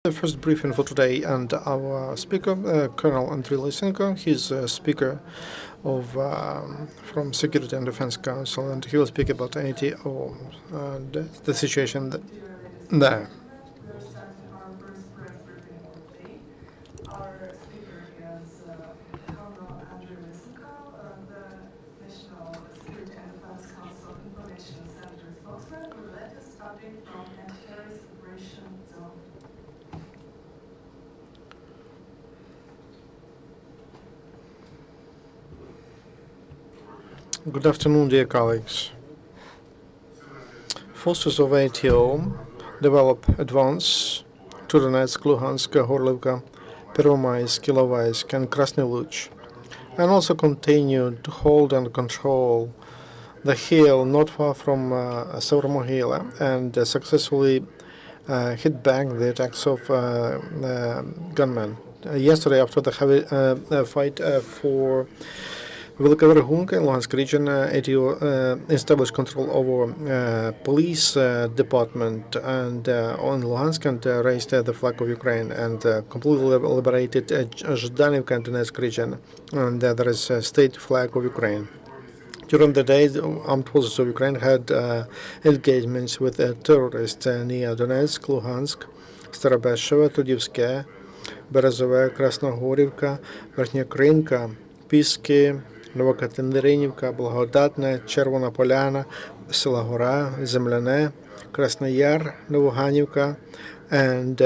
The first briefing for today, and our speaker, Colonel Andriy Lysenko, he's a speaker of from Security and Defense Council, and he will speak about NATO and the situation there. Our speaker is Colonel Andriy Lysenko, the National Security and Defense Council Information Center spokesman, with the latest update from anti-terrorist operation zone. Good afternoon, dear colleagues. Forces of ATO develop advance to Donetsk, Luhansk, Horlivka, Pervomaisk, Ilovaisk, and Krasny Luch, and also continue to hold and control the hill not far from Severmohila and successfully hit back the attacks of gunmen. Yesterday, after the heavy fight for Velikoverhunka in Luhansk region, ATO established control over police department and on Luhansk and raised the flag of Ukraine and completely liberated Zhdanivka and Donetsk region, and there is a state flag of Ukraine. During the day, the armed forces of Ukraine had engagements with terrorists near Donetsk, Luhansk, Starobeshchevo, Tudivske, Berezove, Krasnohorivka, Verkhnykrinka, Piski, Новокатеринівка, Благодатне, Червона Поляна, Сила Гора, Земляне, Красний Яр, Новоганівка, and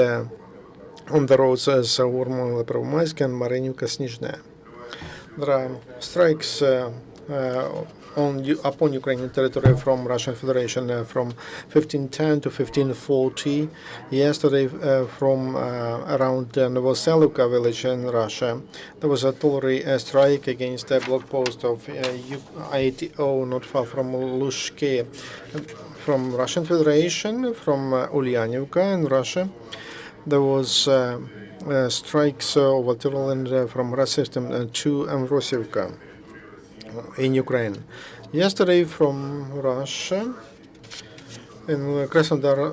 on the roads as Urmala, Prvomaisk, and Marinivka, Snizhne. There are strikes upon Ukrainian territory from Russian Federation from 1510 to 1540. Yesterday, from around Novoselivka village in Russia, there was a artillery strike against a block post of ITO not far from Lushke. From Russian Federation, from Ulyanivka in Russia, there was strikes of artillery from Russia system to Ambrosivka in Ukraine. Yesterday from Russia, in Krasnodar,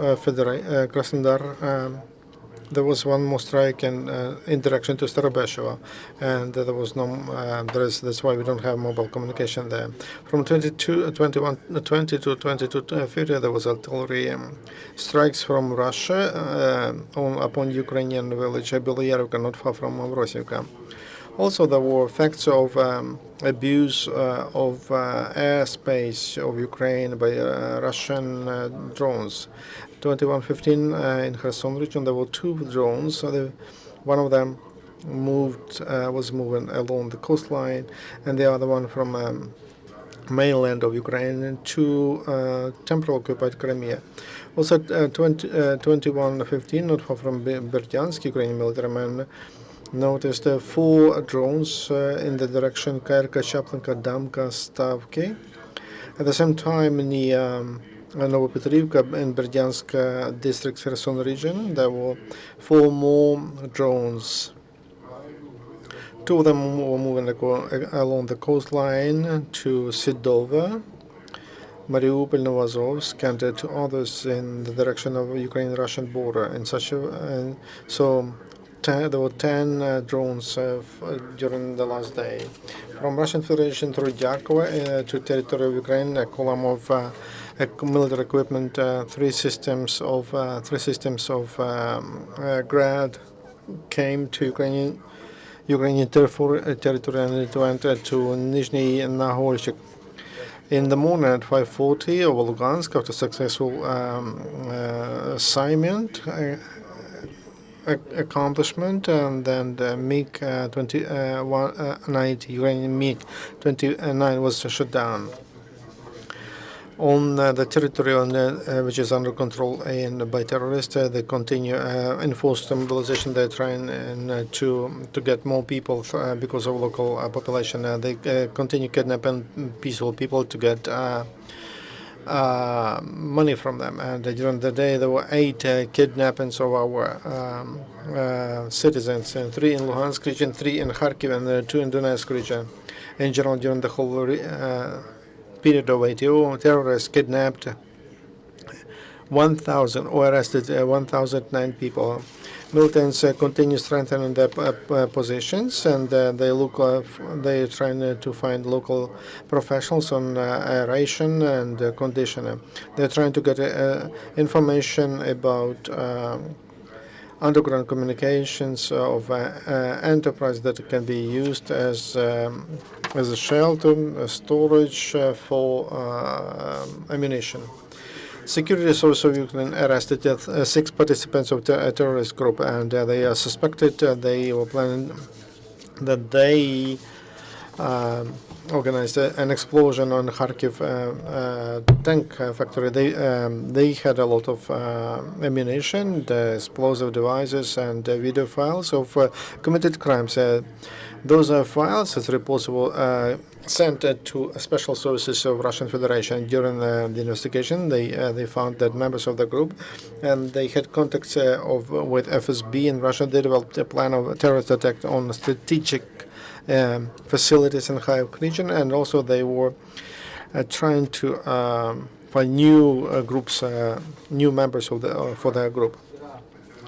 there was one more strike in direction to Starobeshchevo, and there was no. That's why we don't have mobile communication there. From 20 to 22:50, there was artillery strikes from Russia upon Ukrainian village Beloyarivka, not far from Ambrosivka. Also, there were facts of abuse of airspace of Ukraine by Russian drones. 21:15 in Kherson region, there were two drones. One of them was moving along the coastline, and the other one from mainland of Ukraine to temporarily occupied Crimea. Also, 21:15, not far from Berdyansk, Ukrainian military men noticed four drones in the direction Kairka, Chaplinka, Damka, Stavki. At the same time, near Novopetrivka in Berdyansk district, Kherson region, there were four more drones. Two of them were moving along the coastline to Sidova, Mariupol, Novazovsk, and two others in the direction of Ukraine-Russian border. There were 10 drones during the last day. From Russian Federation through Yarkova to territory of Ukraine, a column of military equipment, three systems of Grad came to Ukrainian territory, and it went to Nizhny Nagorchik. In the morning at 5:40 over Lugansk, after successful assignment, accomplishment, and then the MiG 90 Ukrainian MiG 29 was shut down. On the territory which is under control by terrorists, they continue enforced mobilization. They're trying to get more people because of local population. They continue kidnapping peaceful people to get money from them. And during the day, there were 8 kidnappings of our citizens, 3 in Luhansk region, 3 in Kharkiv, and 2 in Donetsk region. In general, during the whole period of ATO, terrorists kidnapped 1,000 or arrested 1,009 people. Militants continue strengthening their positions, and they're trying to find local professionals on aeration and conditioning. They're trying to get information about underground communications of enterprise that can be used as a shelter, storage for ammunition. Security sources of Ukraine arrested 6 participants of a terrorist group, and they are suspected they were planning that they organized an explosion on Kharkiv tank factory. They had a lot of ammunition, the explosive devices, and video files of committed crimes. Those files, as reports were sent to special services of Russian Federation. During the investigation, they found that members of the group, and they had contacts with FSB in Russia. They developed a plan of a terrorist attack on strategic facilities in Kharkiv region, and also they were trying to find new groups, new members of for their group.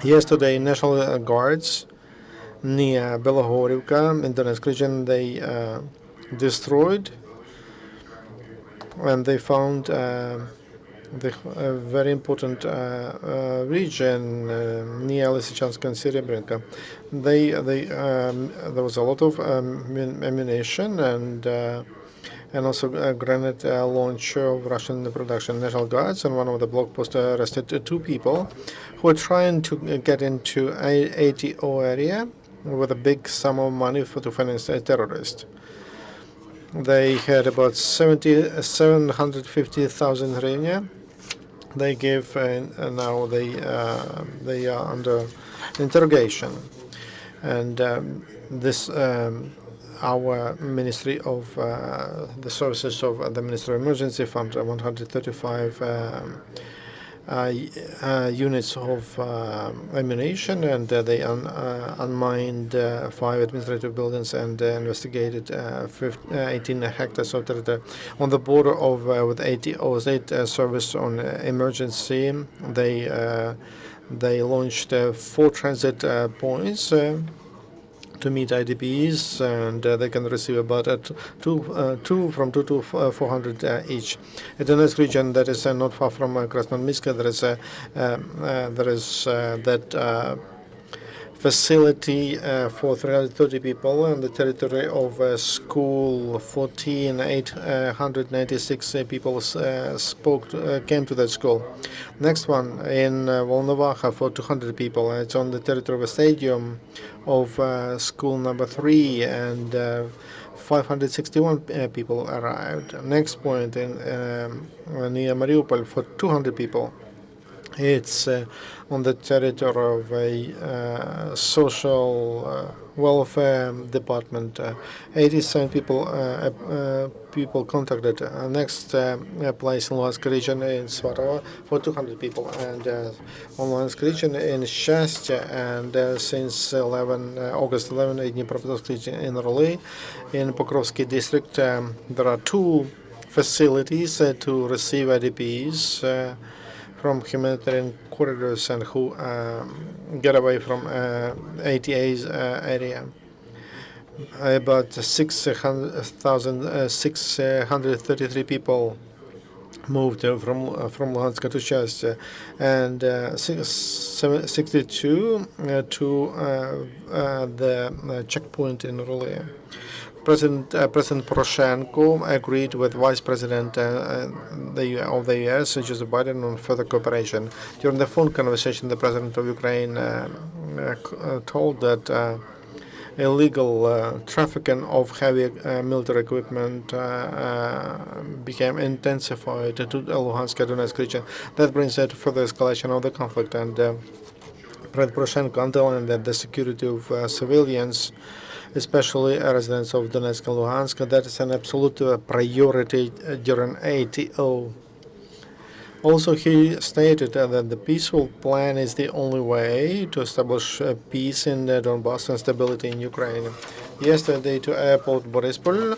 Yesterday, National Guards near Belohorivka in Donetsk region, they destroyed, and they found the very important region near Lysenko and Serebrenka. There was a lot of ammunition and also a grenade launcher of Russian production. National Guards and one of the block posts arrested 2 people who were trying to get into ATO area with a big sum of money to finance a terrorist. They had about 750,000 hryvnia. They gave, and now they are under interrogation. And this, our Ministry of the Services of the Ministry of Emergency found 135 units of ammunition, and they unmined 5 administrative buildings and investigated 18 hectares of territory on the border of with ATO State Service on emergency. They launched 4 transit points to meet IDPs, and they can receive about from 2 to 400 each. In the next region, that is not far from Krasnominsk, there is that facility for 330 people on the territory of school 14. 896 people came to that school. Next one in Volnovakha for 200 people. It's on the territory of a stadium of school number 3, and 561 people arrived. Next point in near Mariupol for 200 people. It's on the territory of a social welfare department. 87 people contacted. Next place in Luhansk region in Svarova for 200 people, and on Luhansk region in Shastya, and since August 11 in Dnipropetrovsk region in Roly. In Pokrovsky district, there are 2 facilities to receive IDPs from humanitarian corridors and who get away from ATA's area. About 633 people moved from Luhansk to Chasiv, and 62 to the checkpoint in Roly. President Poroshenko agreed with Vice President of the U.S., Joseph Biden, on further cooperation. During the phone conversation, the President of Ukraine told that illegal trafficking of heavy military equipment became intensified to the Luhansk and Donetsk region. That brings to further escalation of the conflict, and President Poroshenko underlined that the security of civilians, especially residents of Donetsk and Luhansk, that is an absolute priority during ATO. Also, he stated that the peaceful plan is the only way to establish peace in Donbass and stability in Ukraine. Yesterday, to airport Borispol,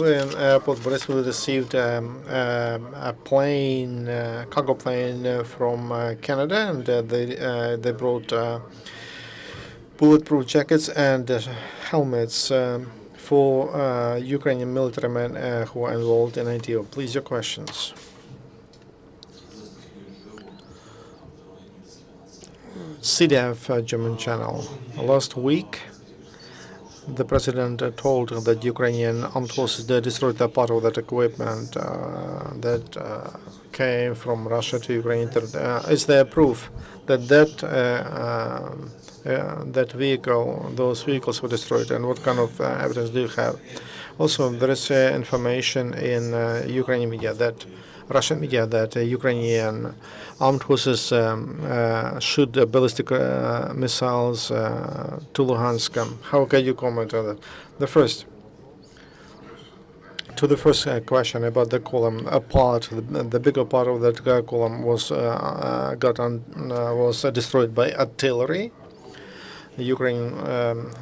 in airport Borisov received a plane, cargo plane from Canada, and they brought bulletproof jackets and helmets for Ukrainian military men who are involved in ITO. Please, your questions. CDF German channel. Last week, the president told that Ukrainian armed forces destroyed a part of that equipment that came from Russia to Ukraine. Is there proof that that vehicle, those vehicles were destroyed, and what kind of evidence do you have? Also, there is information in Ukrainian media that Russian media that Ukrainian armed forces shoot ballistic missiles to Luhansk. How can you comment on that? To the first question about the column, the bigger part of that column was was destroyed by artillery. Ukraine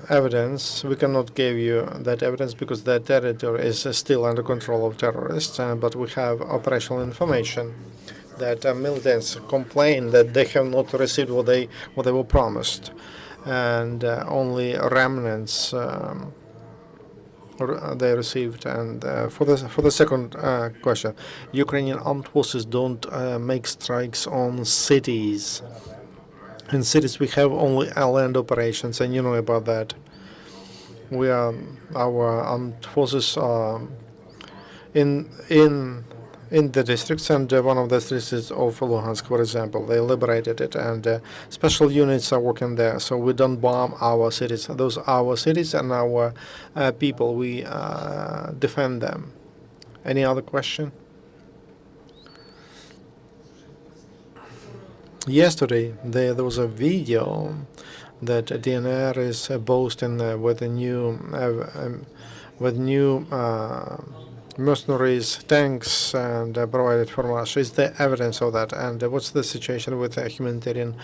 evidence. We cannot give you that evidence because that territory is still under control of terrorists. But we have operational information that militants complain that they have not received what they were promised, and only remnants they received. And for the second question, Ukrainian armed forces don't make strikes on cities. In cities, we have only land operations, and you know about that. Our armed forces are in the districts, and one of the districts is of Luhansk, for example. They liberated it, and special units are working there. So we don't bomb our cities. Those are our cities and our people. We defend them. Any other question? Yesterday, there was a video that DNR is boasting with new mercenaries, tanks, and provided from Russia. Is there evidence of that? And what's the situation with a humanitarian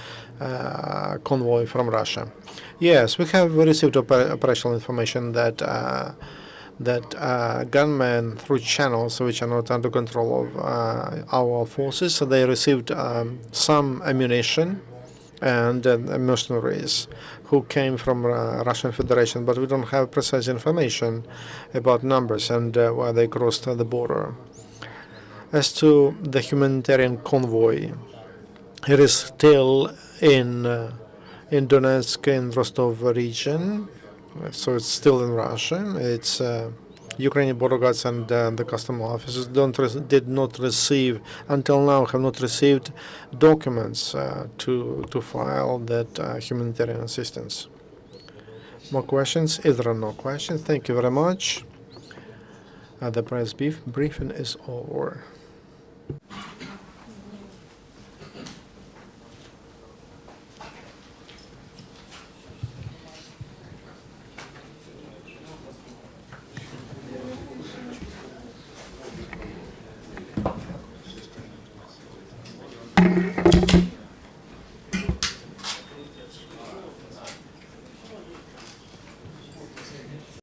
convoy from Russia? Yes, we have received operational information that gunmen through channels which are not under control of our forces, so they received some ammunition and mercenaries who came from Russian Federation, but we don't have precise information about numbers and where they crossed the border. As to the humanitarian convoy, it is still in Donetsk and Rostov region. So it's still in Russia. It's Ukrainian border guards and the custom officers did not receive until now have not received documents to file that humanitarian assistance. More questions? If there are no questions, thank you very much. The press briefing is over.